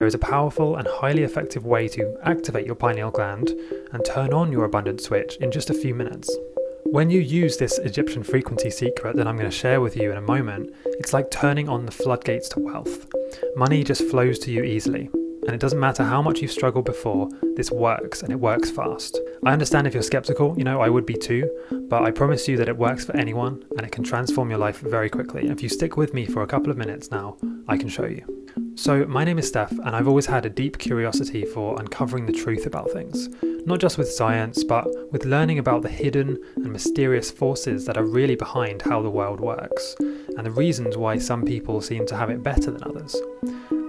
There is a powerful and highly effective way to activate your pineal gland and turn on your abundance switch in just a few minutes. When you use this Egyptian frequency secret that I'm going to share with you in a moment, it's like turning on the floodgates to wealth. Money just flows to you easily. And it doesn't matter how much you've struggled before, this works, and it works fast. I understand if you're skeptical, I would be too, but I promise you that it works for anyone and it can transform your life very quickly. If you stick with me for a couple of minutes now, I can show you. So my name is Steph, and I've always had a deep curiosity for uncovering the truth about things. Not just with science, but with learning about the hidden and mysterious forces that are really behind how the world works, and the reasons why some people seem to have it better than others.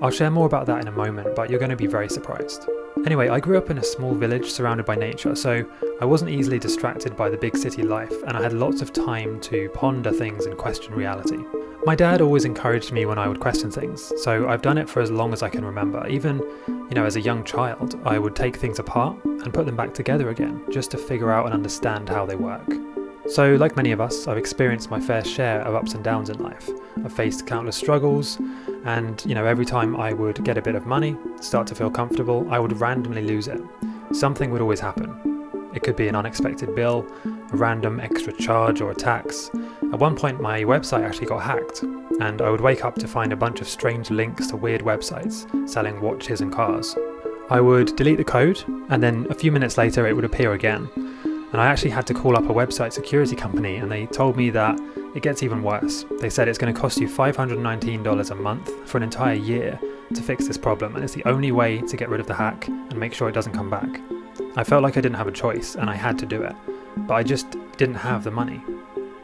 I'll share more about that in a moment, but you're going to be very surprised. Anyway, I grew up in a small village surrounded by nature, so I wasn't easily distracted by the big city life, and I had lots of time to ponder things and question reality. My dad always encouraged me when I would question things, so I've done it for as long as I can remember. Even, as a young child, I would take things apart and put them back together again, just to figure out and understand how they work. So, like many of us, I've experienced my fair share of ups and downs in life. I've faced countless struggles, and every time I would get a bit of money, start to feel comfortable, I would randomly lose it. Something would always happen. It could be an unexpected bill, a random extra charge or a tax. At one point my website actually got hacked, and I would wake up to find a bunch of strange links to weird websites selling watches and cars. I would delete the code, and then a few minutes later it would appear again. And I actually had to call up a website security company, and they told me that it gets even worse. They said it's going to cost you $519 a month for an entire year to fix this problem, and it's the only way to get rid of the hack and make sure it doesn't come back. I felt like I didn't have a choice, and I had to do it, but I just didn't have the money.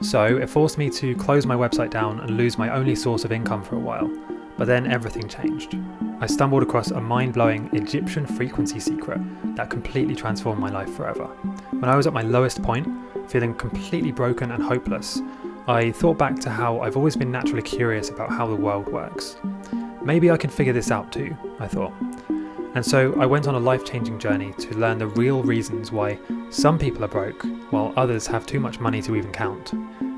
So it forced me to close my website down and lose my only source of income for a while. But then everything changed. I stumbled across a mind-blowing Egyptian frequency secret that completely transformed my life forever. When I was at my lowest point, feeling completely broken and hopeless, I thought back to how I've always been naturally curious about how the world works. Maybe I can figure this out too, I thought. And so I went on a life-changing journey to learn the real reasons why some people are broke while others have too much money to even count.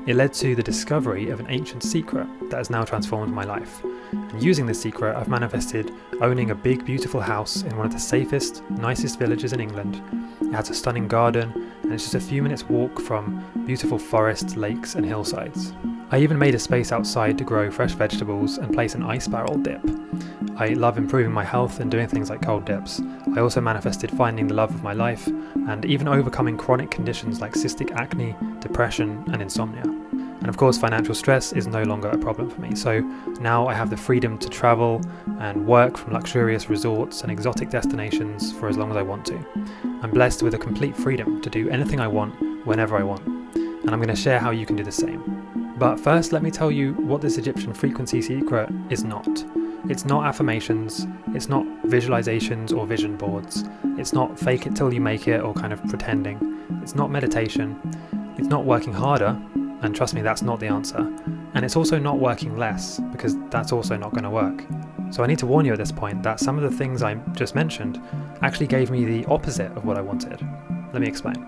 It led to the discovery of an ancient secret that has now transformed my life. And using this secret, I've manifested owning a big, beautiful house in one of the safest, nicest villages in England. It has a stunning garden, and it's just a few minutes walk from beautiful forests, lakes and hillsides. I even made a space outside to grow fresh vegetables and place an ice barrel dip. I love improving my health and doing things like cold dips. I also manifested finding the love of my life and even overcoming chronic conditions like cystic acne, depression and insomnia. And of course, financial stress is no longer a problem for me. So now I have the freedom to travel and work from luxurious resorts and exotic destinations for as long as I want to. I'm blessed with a complete freedom to do anything I want, whenever I want. And I'm going to share how you can do the same. But first, let me tell you what this Egyptian frequency secret is not. It's not affirmations, it's not visualizations or vision boards, it's not fake it till you make it or kind of pretending, it's not meditation, it's not working harder, and trust me, that's not the answer, and it's also not working less, because that's also not going to work. So I need to warn you at this point that some of the things I just mentioned actually gave me the opposite of what I wanted. Let me explain.